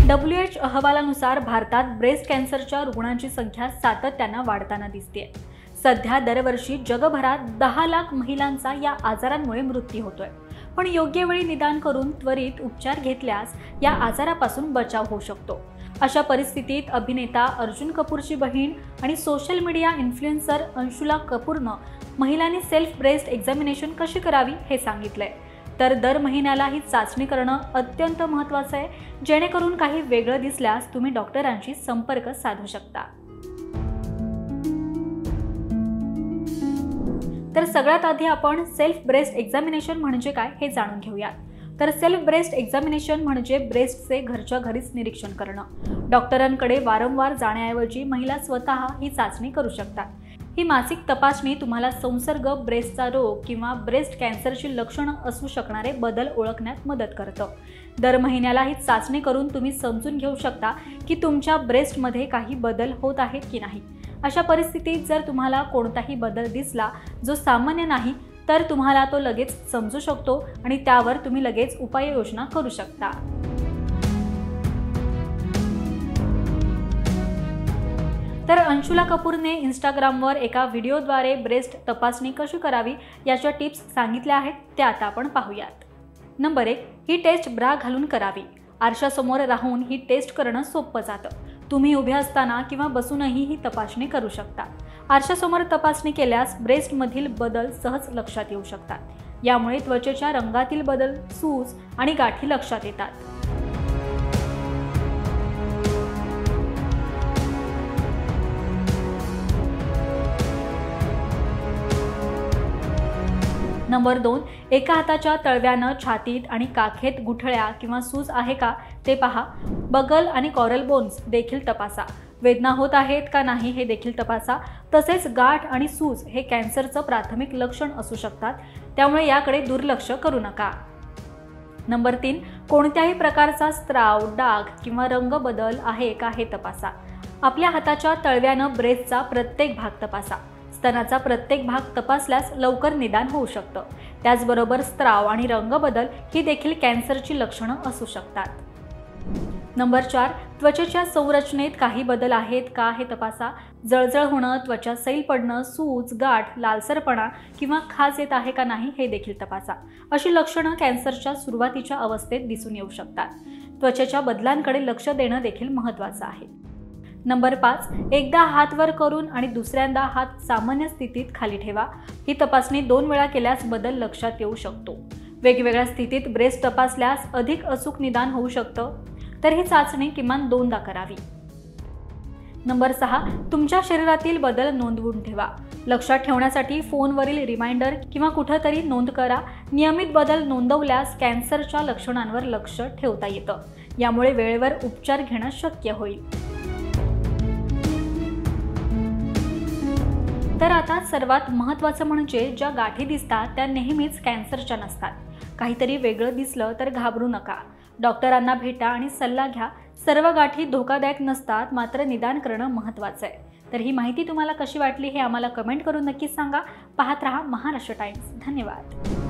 WHO अहवालानुसार भारतात breast कॅन्सरच्या रुग्णांची संख्या सातत्यानं वाढताना दिसते। सध्या दरवर्षी जगभरात 10 लाख महिलांचा या आजारांमुळे मृत्यू होतोय। पण योग्य वेळी निदान करून त्वरित उपचार घेतल्यास या आजारापासून बचाव होऊ शकतो। अशा परिस्थितीत अभिनेता अर्जुन कपूरची बहीण आणि सोशल मीडिया इन्फ्लुएन्सर अंशुला कपूरनं महिलांनी सेल्फ ब्रेस्ट एक्झामिनेशन कशी करावी हे सांगितलंय। तर दर महिन्याला ही चाचणी करणं अत्यंत महत्त्वाचं आहे, जेणेकरून काही वेगळं दिसल्यास तुम्ही डॉक्टरांशी संपर्क साधू शकता। तर सगळ्यात आधी आपण सेल्फ ब्रेस्ट एक्झामिनेशन म्हणजे काय हे जाणून घेऊयात। तर सेल्फ ब्रेस्ट एक्झामिनेशन म्हणजे ब्रेस्टचे घरच्या घरीच निरीक्षण करणं। डॉक्टरांकडे वारंवार जाण्याऐवजी महिला स्वतः ही चाचणी करू शकतात। ही मासिक तपासणी तुम्हाला संसर्ग, ब्रेस्टचा रोग किंवा ब्रेस्ट कॅन्सरची लक्षणं असू शकणारे बदल ओळखण्यात मदत करतं। दर महिन्याला ही चाचणी करून तुम्ही समजून घेऊ शकता की तुमच्या ब्रेस्टमध्ये काही बदल होत आहेत की नाही। अशा परिस्थितीत जर तुम्हाला कोणताही बदल दिसला जो सामान्य नाही, तर तुम्हाला तो लगेच समजू शकतो आणि त्यावर तुम्ही लगेच उपाययोजना करू शकता। तर अंशुला कपूरने इंस्टाग्रामवर एका व्हिडिओद्वारे ब्रेस्ट तपासणी कशी करावी याच्या टिप्स सांगितल्या आहेत, त्या आता आपण पाहूयात। नंबर 1, ही टेस्ट ब्रा घालून करावी। आरशासमोर राहून ही टेस्ट करणं सोपं जातं। तुम्ही उभे असताना किंवा बसूनही ही तपासणी करू शकता। आरशासमोर तपासणी केल्यास ब्रेस्टमधील बदल सहज लक्षात येऊ शकतात। यामुळे त्वचेच्या रंगातील बदल, सूज आणि गाठी लक्षात येतात। नंबर 2, एका हाताच्या तळव्यानं छातीत आणि काखेत गुठळ्या किंवा सूज आहे का ते पहा। बगल आणि कॉरल बोन्स देखील तपासा। वेदना होत आहेत का नाही हे देखील तपासा। तसेच गाठ आणि सूज हे कॅन्सरचं प्राथमिक लक्षण असू शकतात, त्यामुळे याकडे दुर्लक्ष करू नका। नंबर 3, कोणत्याही प्रकारचा स्त्राव, डाग किंवा रंग बदल आहे का हे तपासा। आपल्या हाताच्या तळव्यानं ब्रेस्टचा प्रत्येक भाग तपासा। स्तनाचा प्रत्येक भाग तपासल्यास लवकर निदान होऊ शकतं। त्याचबरोबर स्त्राव आणि रंग बदल ही देखील कॅन्सरची लक्षणं असू शकतात। नंबर 4, त्वचेच्या संरचनेत काही बदल आहेत का हे तपासा। जळजळ होणं, त्वचा सैल पडणं, सूज, गाठ, लालसरपणा किंवा खाज येत आहे का नाही हे देखील तपासा। अशी लक्षणं कॅन्सरच्या सुरुवातीच्या अवस्थेत दिसून येऊ शकतात। त्वचेच्या बदलांकडे लक्ष देणं देखील महत्त्वाचं आहे। नंबर 5, एकदा हात वर करून आणि दुसऱ्यांदा हात सामान्य स्थितीत खाली ठेवा। ही तपासणी 2 वेळा केल्यास बदल लक्षात येऊ शकतो। वेगवेगळ्या स्थितीत ब्रेस्ट तपासल्यास अधिक अचूक निदान होऊ शकतं, तर ही चाचणी किमान 2दा करावी। नंबर 6, तुमच्या शरीरातील बदल नोंदवून ठेवा। लक्षात ठेवण्यासाठी फोनवरील रिमाइंडर किंवा कुठेतरी नोंद करा। नियमित बदल नोंदवल्यास कॅन्सरच्या लक्षणांवर लक्ष ठेवता येतं। यामुळे वेळेवर उपचार घेणं शक्य होईल। तर आता सर्वात महत्त्वाचं म्हणजे ज्या गाठी दिसतात त्या नेहमीच कॅन्सरच्या नसतात। काहीतरी वेगळं दिसलं तर घाबरू नका। डॉक्टरांना भेटा आणि सल्ला घ्या। सर्व गाठी धोकादायक नसतात, मात्र निदान करणं महत्त्वाचं आहे। तर ही माहिती तुम्हाला कशी वाटली हे आम्हाला कमेंट करून नक्कीच सांगा। पाहत रहा महाराष्ट्र टाइम्स। धन्यवाद।